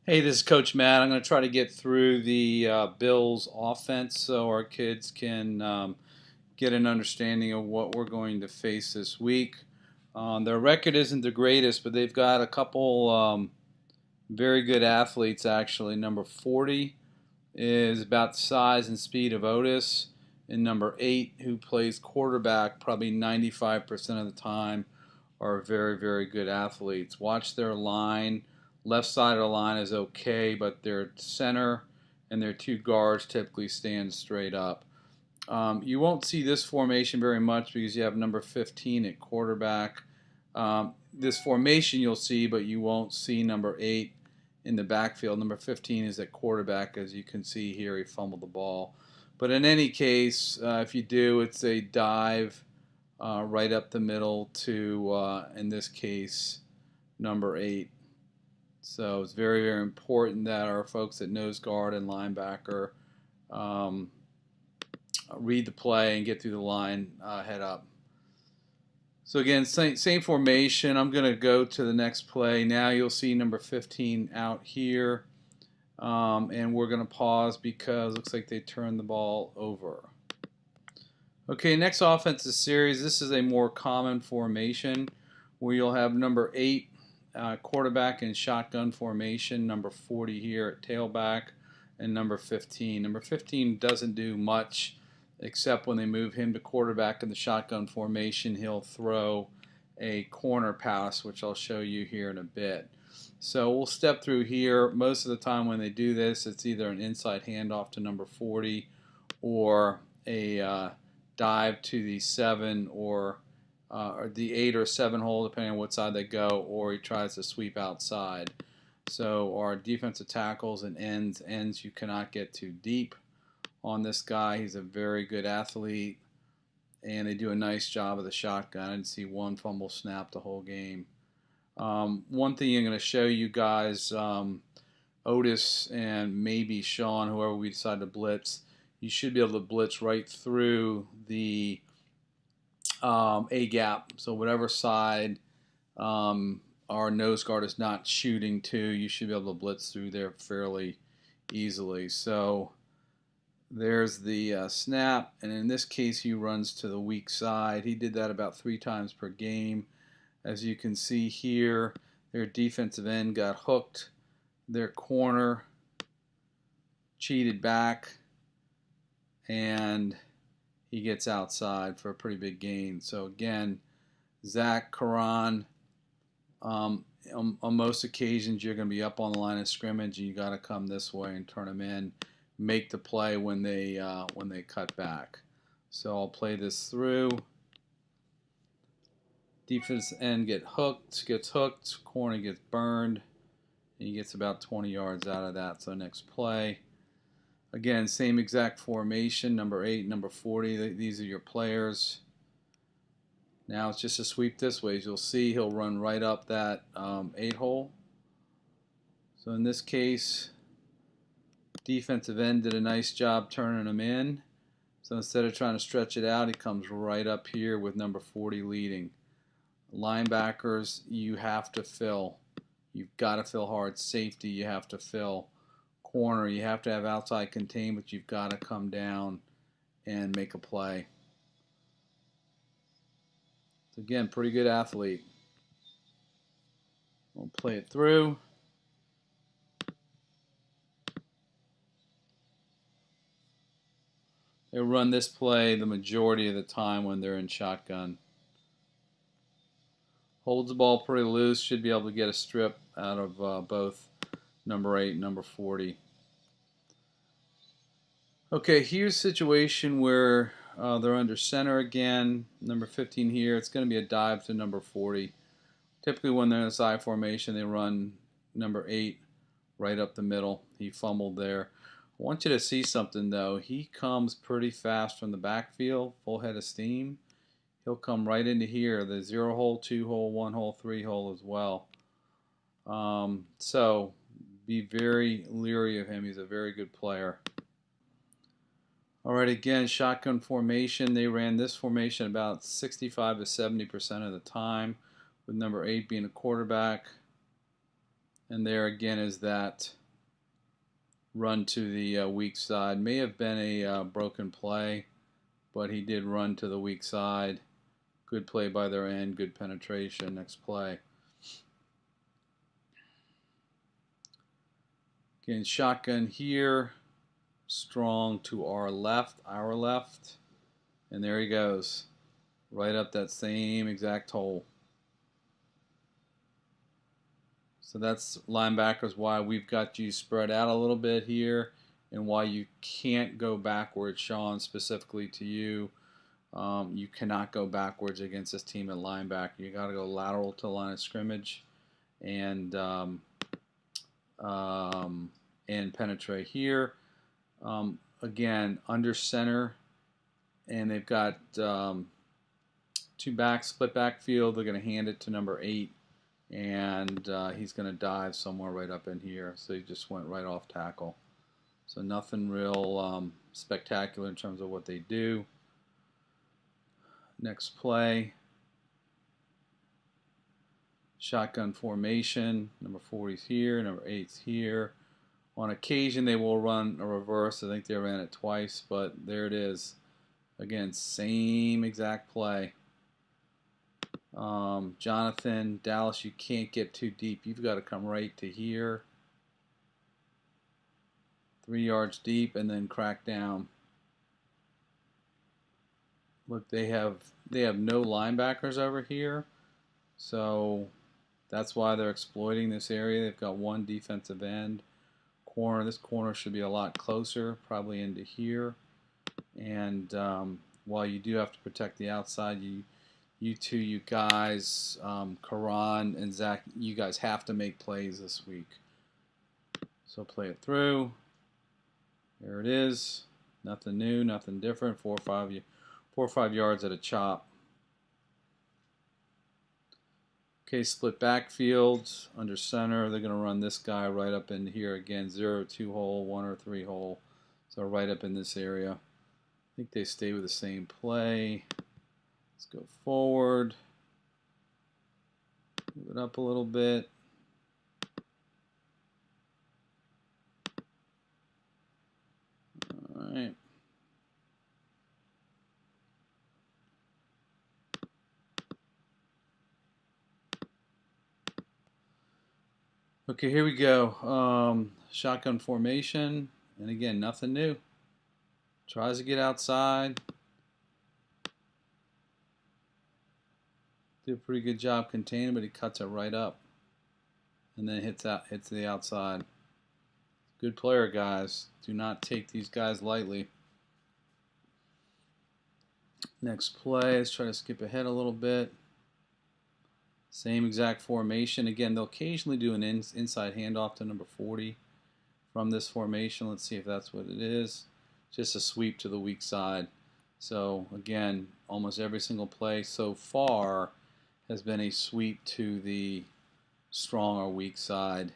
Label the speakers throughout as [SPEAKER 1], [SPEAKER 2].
[SPEAKER 1] Hey, this is Coach Matt. I'm going to try to get through the Bills offense so our kids can get an understanding of what we're going to face this week. Their record isn't the greatest, but they've got a couple very good athletes, actually. Number 40 is about the size and speed of Otis, and number 8, who plays quarterback probably 95% of the time, are very, very good athletes. Watch their line. Left side of the line is okay, but their center and their two guards typically stand straight up. You won't see this formation very much because you have number 15 at quarterback. This formation you'll see, but you won't see number 8 in the backfield. Number 15 is at quarterback, as you can see here. He fumbled the ball. But in any case, if you do, it's a dive right up the middle to, in this case, number 8. So it's very, very important that our folks at nose guard and linebacker um, read the play and get through the line head up. So again, same formation. I'm going to go to the next play. Now you'll see number 15 out here. And we're going to pause because it looks like they turned the ball over. Okay, next offensive series. This is a more common formation where you'll have number 8 quarterback in shotgun formation, number 40 here at tailback, and number 15. Number 15 doesn't do much except when they move him to quarterback in the shotgun formation, he'll throw a corner pass, which I'll show you here in a bit. So we'll step through here. Most of the time when they do this, it's either an inside handoff to number 40 or a dive to the 7 or the 8 or 7 hole, depending on what side they go, or he tries to sweep outside. So our defensive tackles and ends you cannot get too deep on this guy. He's a very good athlete, and they do a nice job of the shotgun. I didn't see one fumble snap the whole game. One thing I'm going to show you guys, Otis and maybe Sean, whoever we decide to blitz, you should be able to blitz right through the A gap. So whatever side our nose guard is not shooting to, you should be able to blitz through there fairly easily. So there's the snap, and in this case he runs to the weak side. He did that about 3 times per game. As you can see here, their defensive end got hooked. Their corner cheated back, and he gets outside for a pretty big gain. So again, Zach Karan, on most occasions you're going to be up on the line of scrimmage, and you got to come this way and turn them in, make the play when they cut back. So I'll play this through. Defense end gets hooked, corner gets burned, and he gets about 20 yards out of that. So next play. Again, same exact formation, number 8, number 40. These are your players. Now it's just a sweep this way. As you'll see, he'll run right up that 8 hole. So in this case, defensive end did a nice job turning him in. So instead of trying to stretch it out, he comes right up here with number 40 leading. Linebackers, you have to fill. You've got to fill hard. Safety, you have to fill. Corner, you have to have outside containment, but you've got to come down and make a play. So again, pretty good athlete. We'll play it through. They run this play the majority of the time when they're in shotgun. Holds the ball pretty loose, should be able to get a strip out of both number 8 and number 40. Okay, here's a situation where they're under center again. Number 15 here, it's going to be a dive to number 40. Typically when they're in a side formation, they run number 8 right up the middle. He fumbled there. I want you to see something though. He comes pretty fast from the backfield, full head of steam. He'll come right into here, the 0 hole, 2 hole, 1 hole, 3 hole as well. So be very leery of him. He's a very good player. All right, again, shotgun formation. They ran this formation about 65 to 70% of the time, with number 8 being a quarterback. And there again is that run to the weak side. May have been a broken play, but he did run to the weak side. Good play by their end, good penetration. Next play. Again, shotgun here, strong to our left, and there he goes, right up that same exact hole. So that's linebackers, why we've got you spread out a little bit here, and why you can't go backwards, Sean, specifically to you. You cannot go backwards against this team at linebacker. You got to go lateral to the line of scrimmage, and penetrate here. Again, under center, and they've got two backs, split backfield. They're going to hand it to number 8, and he's going to dive somewhere right up in here. So he just went right off tackle. So nothing real spectacular in terms of what they do. Next play. Shotgun formation. Number 40's here. Number 8's here. On occasion, they will run a reverse. I think they ran it twice, but there it is. Again, same exact play. Jonathan, Dallas, you can't get too deep. You've got to come right to here. 3 yards deep and then crack down. Look, they have no linebackers over here, so that's why they're exploiting this area. They've got one defensive end. Corner. This corner should be a lot closer, probably into here. And while you do have to protect the outside, you guys, Karan and Zach, you guys have to make plays this week. So play it through. There it is. Nothing new, nothing different. 4 or 5 yards at a chop. Okay, split backfield, under center. They're going to run this guy right up in here again. 0-2 hole, 1 or 3 hole. So right up in this area. I think they stay with the same play. Let's go forward. Move it up a little bit. All right. Okay, here we go. Shotgun formation, and again, nothing new. Tries to get outside. Did a pretty good job containing, but he cuts it right up, and then hits the outside. Good player, guys. Do not take these guys lightly. Next play. Let's try to skip ahead a little bit. Same exact formation. Again, they'll occasionally do an inside handoff to number 40 from this formation. Let's see if that's what it is. Just a sweep to the weak side. So again, almost every single play so far has been a sweep to the strong or weak side.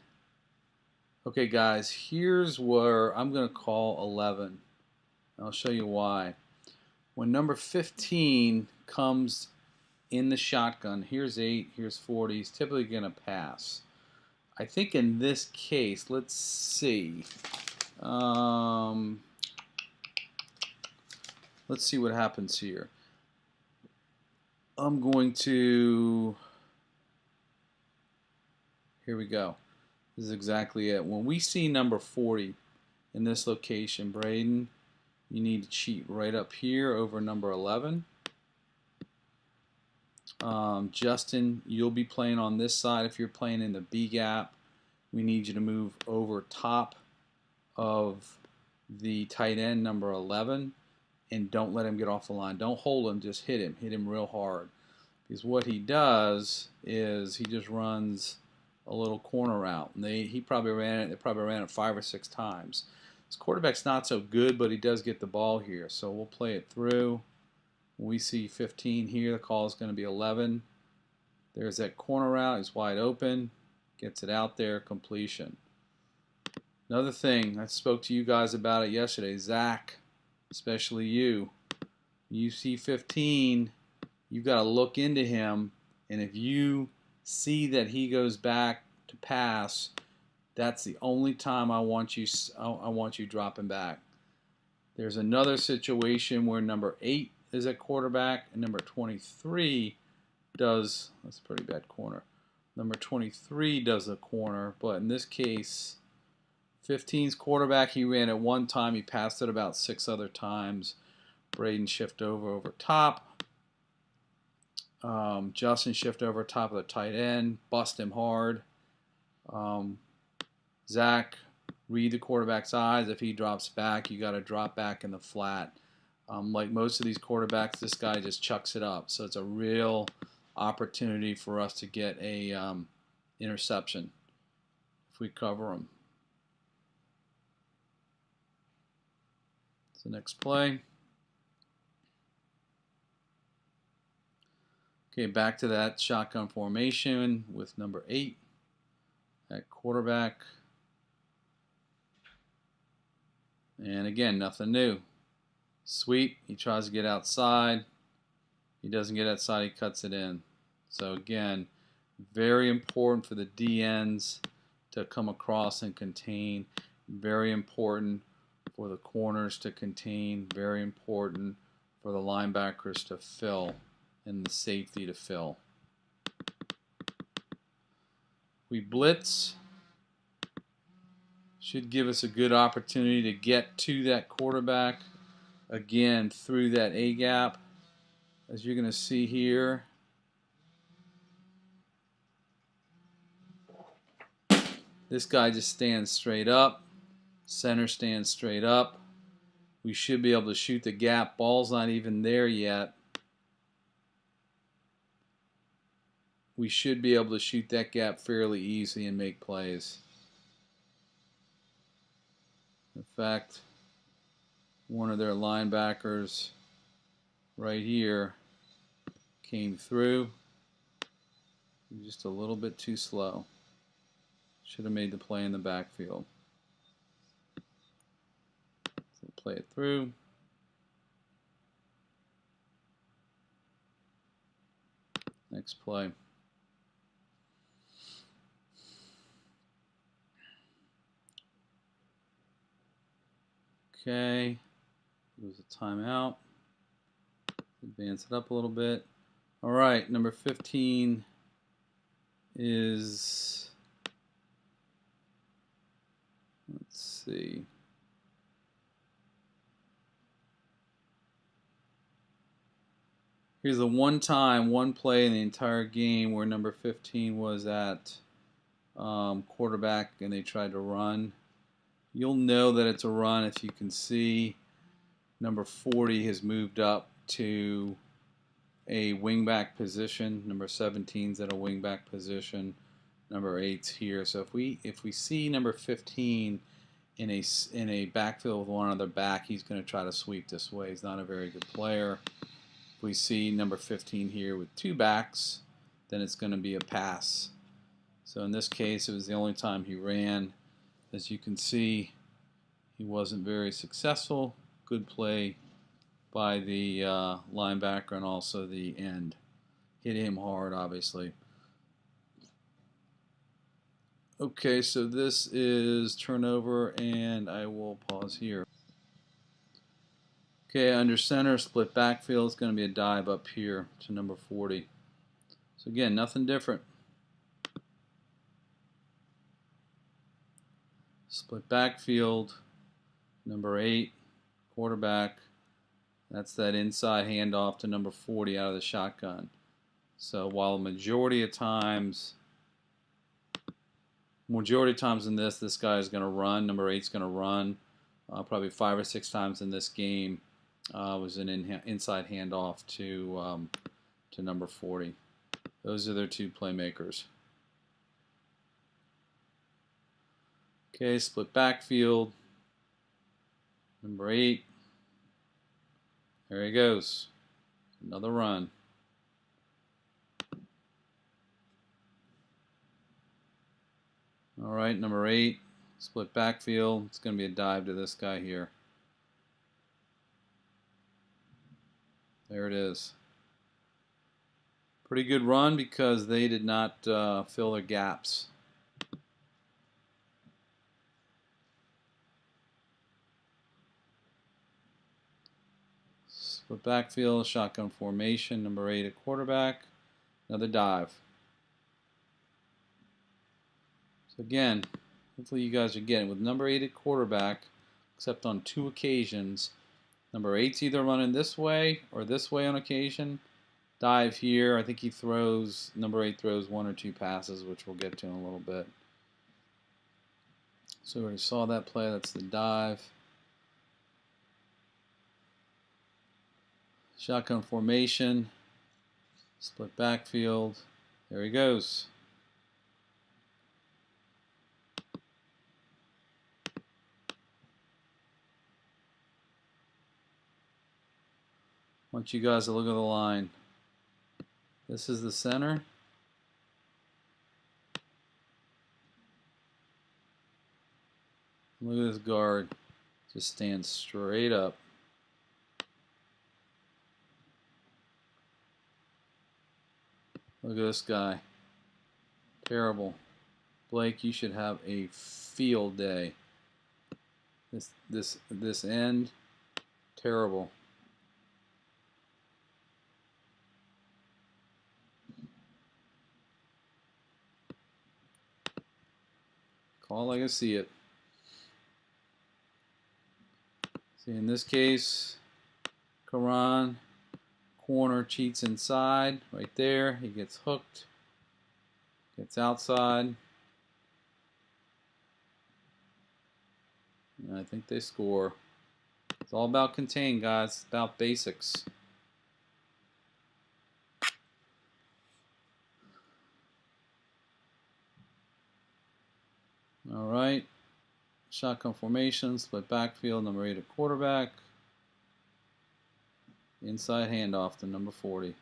[SPEAKER 1] Okay, guys, here's where I'm going to call 11. I'll show you why. When number 15 comes in the shotgun, here's 8, here's 40, he's typically going to pass. I think in this case, let's see. Let's see what happens here. I'm going to, here we go. This is exactly it. When we see number 40 in this location, Braden, you need to cheat right up here over number 11. Justin, you'll be playing on this side. If you're playing in the B gap, we need you to move over top of the tight end, number 11, and don't let him get off the line. Don't hold him, just hit him. Hit him real hard. Because what he does is he just runs a little corner route. And they probably ran it 5 or 6 times. His quarterback's not so good, but he does get the ball here. So we'll play it through. We see 15 here. The call is going to be 11. There's that corner route. He's wide open. Gets it out there. Completion. Another thing, I spoke to you guys about it yesterday. Zach, especially you. You see 15, you've got to look into him. And if you see that he goes back to pass, That's the only time I want you dropping back. There's another situation where number 8 is at quarterback and number 23 does, that's a pretty bad corner. Number 23 does a corner, but in this case, 15's quarterback, he ran it one time, he passed it about 6 other times. Braden shift over top. Justin shift over top of the tight end, bust him hard. Zach, read the quarterback's eyes. If he drops back, you got to drop back in the flat. Like most of these quarterbacks, this guy just chucks it up. So it's a real opportunity for us to get a interception if we cover him. So next play. Okay, back to that shotgun formation with number 8 at quarterback. And again, nothing new. Sweep, he tries to get outside. He doesn't get outside, he cuts it in. So again, very important for the DNs to come across and contain. Very important for the corners to contain. Very important for the linebackers to fill and the safety to fill. We blitz. Should give us a good opportunity to get to that quarterback again through that A gap, as you're going to see here. This guy just stands straight up. Center stands straight up. We should be able to shoot the gap. Ball's not even there yet. We should be able to shoot that gap fairly easy and make plays. In fact, one of their linebackers right here came through. Just a little bit too slow. Should have made the play in the backfield. So play it through. Next play. Okay, there's a timeout. Advance it up a little bit. All right, number 15 is, let's see. Here's the one play in the entire game where number 15 was at quarterback and they tried to run. You'll know that it's a run if you can see number 40 has moved up to a wingback position. Number 17's at a wingback position. Number 8's here. So if we see number 15 in a backfield with one other back, he's going to try to sweep this way. He's not a very good player. If we see number 15 here with 2 backs, then it's going to be a pass. So in this case, it was the only time he ran. As you can see, he wasn't very successful. Good play by the linebacker and also the end. Hit him hard, obviously. Okay, so this is turnover, and I will pause here. Okay, under center, split backfield is going to be a dive up here to number 40. So again, nothing different. Split backfield, number 8, quarterback. That's that inside handoff to number 40 out of the shotgun. So while majority of times in this guy is going to run. Number 8's going to run. Probably 5 or 6 times in this game was an inside handoff to number 40. Those are their 2 playmakers. Okay, split backfield. Number 8. There he goes. Another run. All right, number 8. Split backfield. It's going to be a dive to this guy here. There it is. Pretty good run because they did not fill their gaps. Split backfield, shotgun formation, number 8 at quarterback. Another dive. So again, hopefully you guys are getting with number 8 at quarterback, except on 2 occasions. Number 8's either running this way or this way on occasion. Dive here. I think he throws, number 8 throws 1 or 2 passes, which we'll get to in a little bit. So we already saw that play. That's the dive. Shotgun formation. Split backfield. There he goes. I want you guys to look at the line. This is the center. Look at this guard. Just stands straight up. Look at this guy. Terrible. Blake, you should have a field day. This end, terrible. Call it like I see it. See, in this case, Karan, corner cheats inside, right there. He gets hooked, gets outside. And I think they score. It's all about contain, guys. It's about basics. All right. Shotgun formation, split backfield, number 8 at quarterback. Inside handoff to number 40.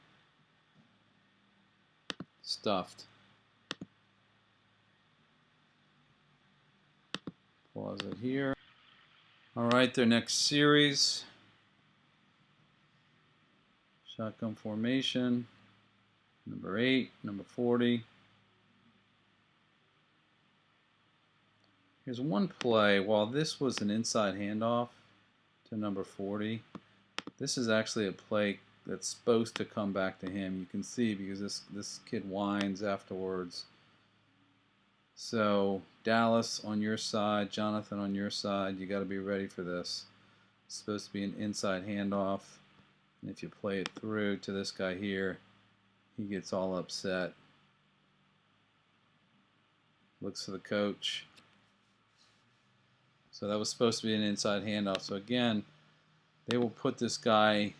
[SPEAKER 1] Stuffed. Pause it here. All right, their next series. Shotgun formation, number 8, number 40. Here's one play. While this was an inside handoff to number 40, this is actually a play that's supposed to come back to him. You can see because this kid whines afterwards. So Dallas on your side, Jonathan on your side, you got to be ready for this. It's supposed to be an inside handoff. And if you play it through to this guy here, he gets all upset. Looks to the coach. So that was supposed to be an inside handoff. So again, they will put this guy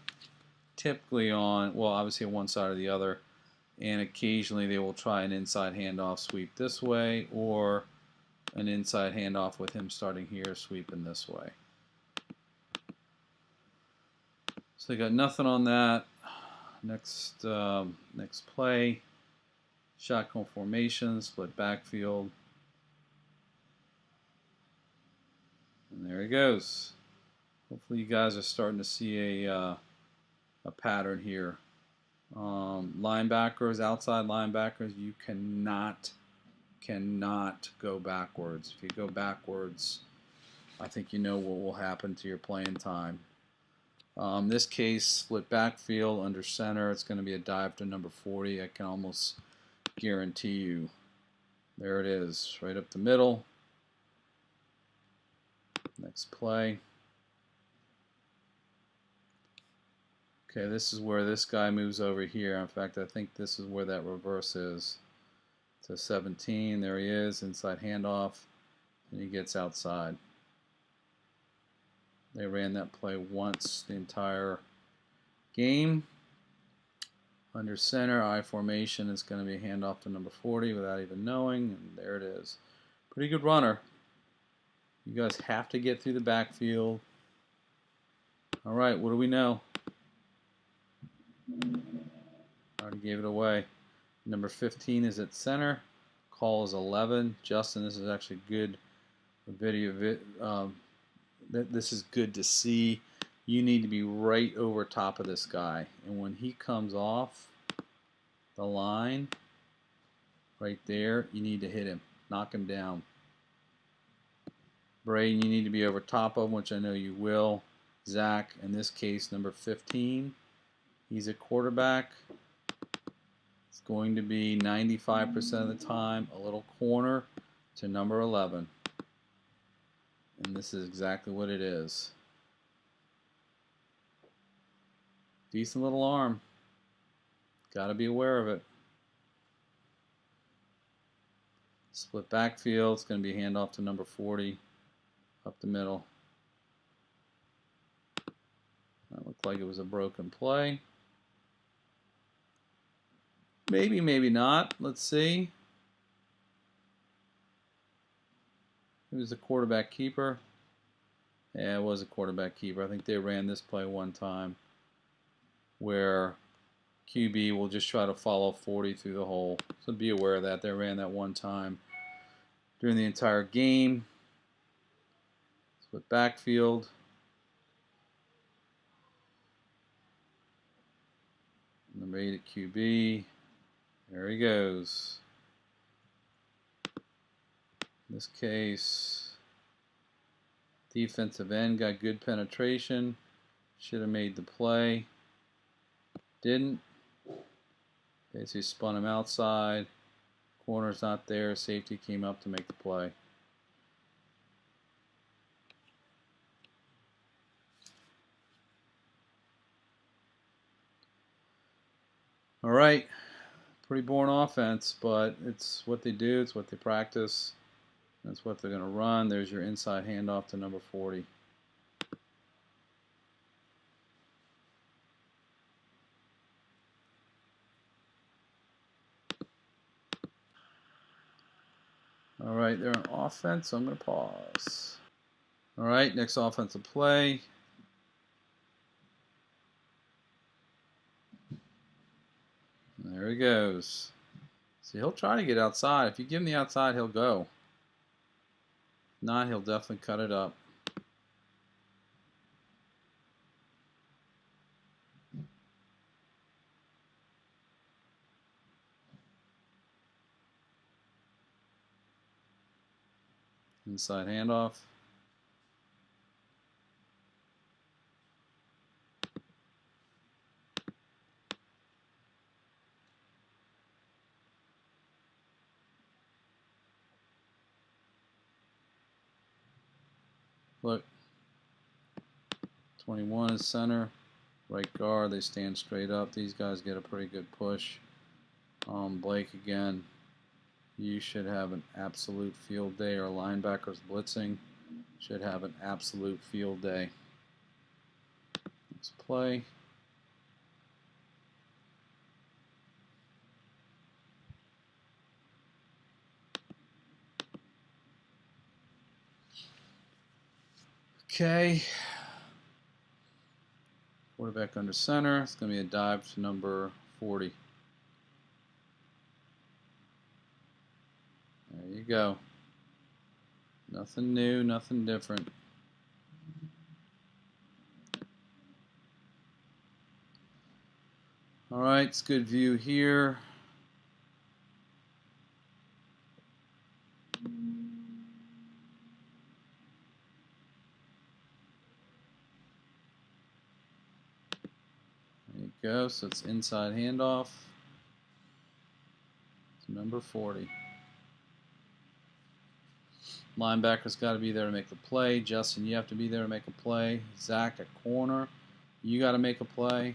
[SPEAKER 1] typically on, well, obviously on one side or the other, and occasionally they will try an inside handoff sweep this way or an inside handoff with him starting here, sweeping this way. So they got nothing on that. Next play, shotgun formation, split backfield. And there he goes. Hopefully you guys are starting to see a pattern here. Linebackers, outside linebackers, you cannot go backwards. If you go backwards, I think you know what will happen to your playing time. This case, split backfield under center. It's going to be a dive to number 40. I can almost guarantee you. There it is, right up the middle. Next play. Okay, this is where this guy moves over here. In fact, I think this is where that reverse is. To 17, there he is, inside handoff, and he gets outside. They ran that play once the entire game. Under center, I formation is going to be a handoff to number 40 without even knowing, and there it is. Pretty good runner. You guys have to get through the backfield. All right, what do we know? Already gave it away. Number 15 is at center. Call is 11. Justin, this is actually good video. This is good to see. You need to be right over top of this guy. And when he comes off the line, right there, you need to hit him. Knock him down. Braden, you need to be over top of him, which I know you will. Zach, in this case, number 15. He's a quarterback. It's going to be 95% of the time a little corner to number 11. And this is exactly what it is. Decent little arm. Got to be aware of it. Split backfield. It's going to be handoff to number 40 up the middle. That looked like it was a broken play. Maybe, maybe not. Let's see. It was a quarterback keeper. Yeah, it was a quarterback keeper. I think they ran this play one time where QB will just try to follow 40 through the hole. So be aware of that. They ran that one time during the entire game. Split backfield. Number 8 at QB. There he goes. In this case, defensive end got good penetration. Should have made the play. Didn't. Basically spun him outside. Corner's not there. Safety came up to make the play. All right. Pretty boring offense, but it's what they do. It's what they practice. That's what they're going to run. There's your inside handoff to number 40. All right, they're on offense, so I'm going to pause. All right, next offensive play. There he goes. See, he'll try to get outside. If you give him the outside, he'll go. If not, he'll definitely cut it up. Inside handoff. Look, 21 is center, right guard. They stand straight up. These guys get a pretty good push. Blake again. You should have an absolute field day. Or linebackers blitzing should have an absolute field day. Let's play. Okay. Quarterback under center. It's going to be a dive to number 40. There you go. Nothing new, nothing different. All right, it's good view here. There you go. So it's inside handoff to number 40. Linebacker's got to be there to make the play. Justin, you have to be there to make a play. Zach at corner, you got to make a play.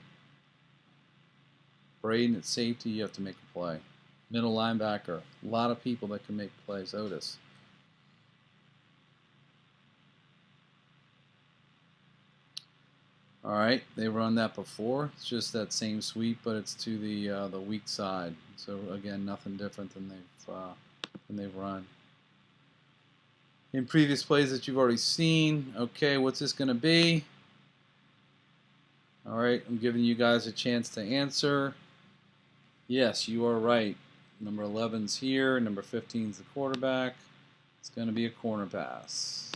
[SPEAKER 1] Braden at safety, you have to make a play. Middle linebacker, a lot of people that can make plays. Otis. All right, they run that before. It's just that same sweep, but it's to the weak side. So again, nothing different than they've run in previous plays that you've already seen. Okay, what's this going to be? All right, I'm giving you guys a chance to answer. Yes, you are right. Number 11's here. Number 15's the quarterback. It's going to be a corner pass.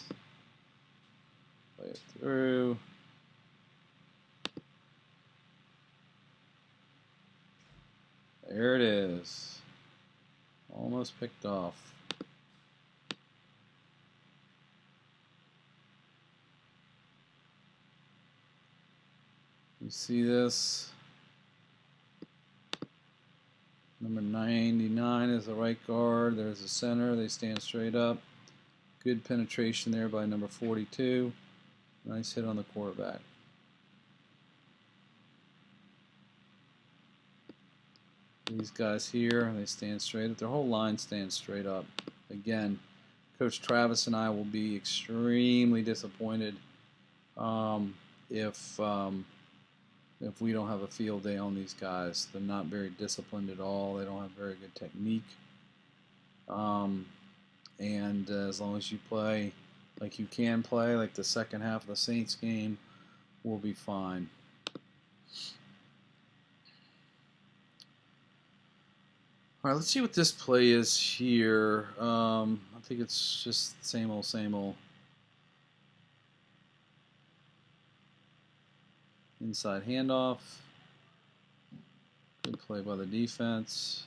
[SPEAKER 1] Play it through. There it is. Almost picked off. You see this? Number 99 is the right guard. There's the center. They stand straight up. Good penetration there by number 42. Nice hit on the quarterback. These guys here, they stand straight up. Their whole line stands straight up. Again, Coach Travis and I will be extremely disappointed if we don't have a field day on these guys. They're not very disciplined at all. They don't have very good technique. And as long as you play like you can play, like the second half of the Saints game, we'll be fine. All right, let's see what this play is here. I think it's just same old, same old. Inside handoff. Good play by the defense.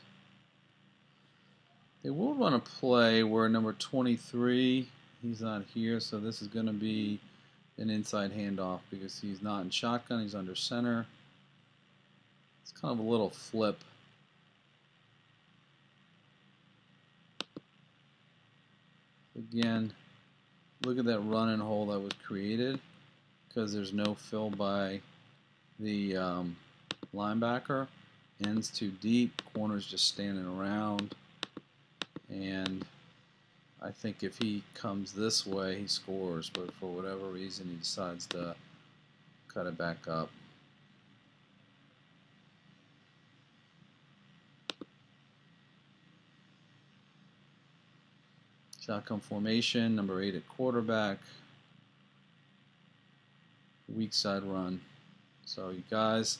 [SPEAKER 1] They will run a play where number 23, he's not here, so this is going to be an inside handoff because he's not in shotgun, he's under center. It's kind of a little flip. Again, look at that run and hole that was created because there's no fill by the linebacker. Ends too deep, corner's just standing around. And I think if he comes this way, he scores, but for whatever reason, he decides to cut it back up. Shotgun formation, number 8 at quarterback. Weak side run. So you guys,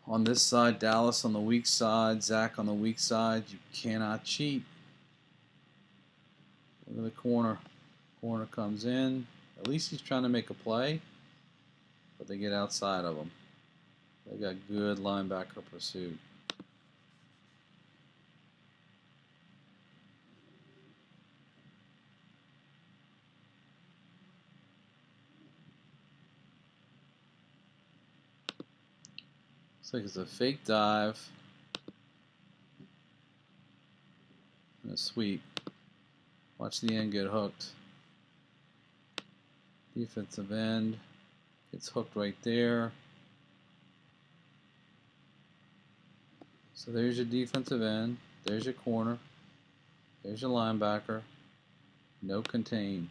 [SPEAKER 1] on this side, Dallas on the weak side, Zach on the weak side, you cannot cheat. Look at the corner. Corner comes in. At least he's trying to make a play, but they get outside of him. They got good linebacker pursuit. Looks like it's a fake dive and a sweep. Watch the end get hooked. Defensive end gets hooked right there. So there's your defensive end. There's your corner. There's your linebacker. No contain.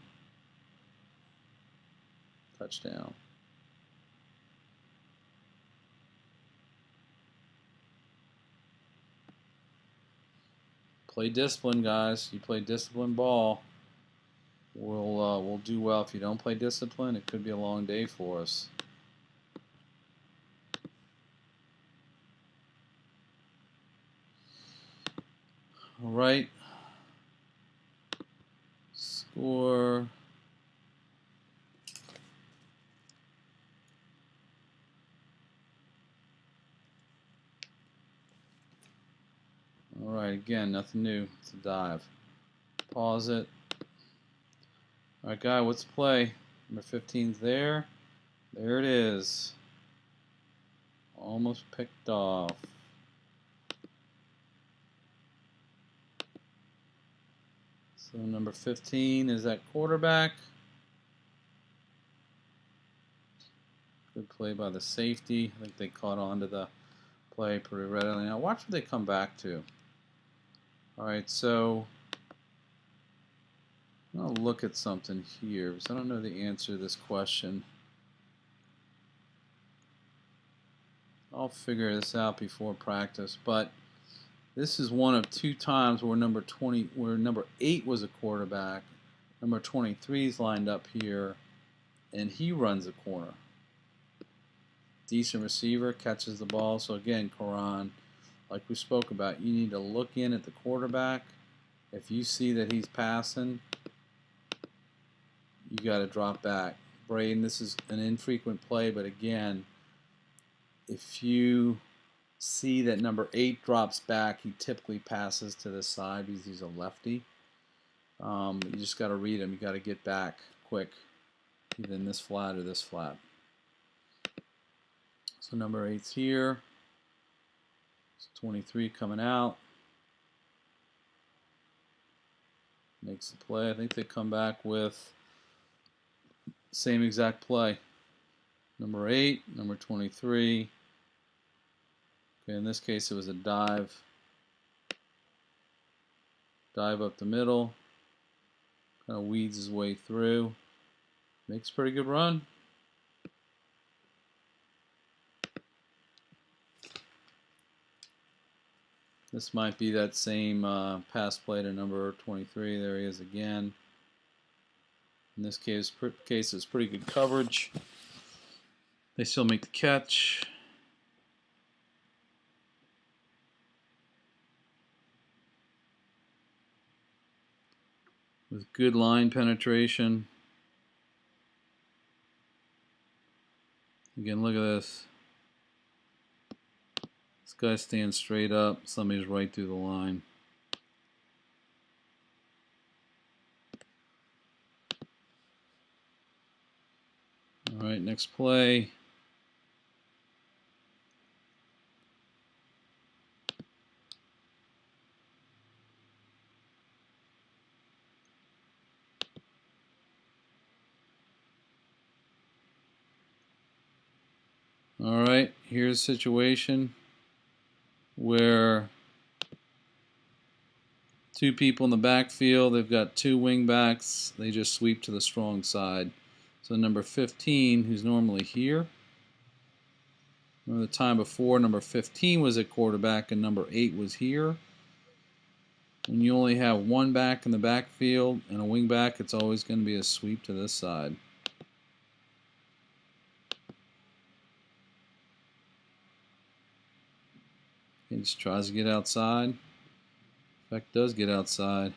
[SPEAKER 1] Touchdown. Play discipline, guys. You play discipline ball, we'll do well. If you don't play discipline, it could be a long day for us. All right. Score. All right, again, nothing new. It's a dive. Pause it. All right, guy, what's the play? Number 15's there. There it is. Almost picked off. So number 15 is that quarterback. Good play by the safety. I think they caught on to the play pretty readily. Now watch what they come back to. All right, so I'm going to look at something here because I don't know the answer to this question. I'll figure this out before practice, but this is one of 2 times where number 8 was a quarterback, number 23 is lined up here, and he runs a corner. Decent receiver, catches the ball. So again, Karan, like we spoke about, you need to look in at the quarterback. If you see that he's passing, you got to drop back. Braden, this is an infrequent play, but again, if you see that number 8 drops back, he typically passes to the side because he's a lefty. You just got to read him. You got to get back quick, either in this flat or this flat. So number 8's here. It's 23 coming out. Makes the play. I think they come back with same exact play. Number 8, number 23. Okay, in this case it was a dive. Dive up the middle. Kind of weeds his way through. Makes a pretty good run. This might be that same pass play to number 23. There he is again. In this case, it's pretty good coverage. They still make the catch. With good line penetration. Again, look at this. This guy stands straight up. Somebody's right through the line. All right, next play. All right, here's a situation where two people in the backfield, they've got two wing backs, they just sweep to the strong side. So number 15, who's normally here, remember the time before, number 15 was at quarterback and number 8 was here. When you only have one back in the backfield and a wing back, it's always going to be a sweep to this side. He just tries to get outside. In fact, does get outside.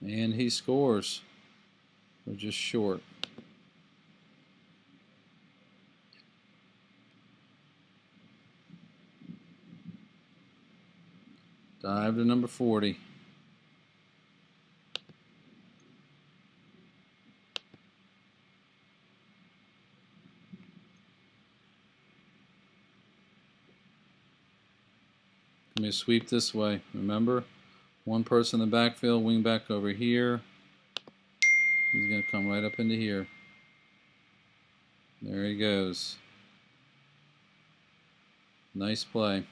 [SPEAKER 1] And he scores. We're just short. Dive to number 40. Let me sweep this way. Remember, one person in the backfield, wing back over here. He's going to come right up into here. There he goes. Nice play.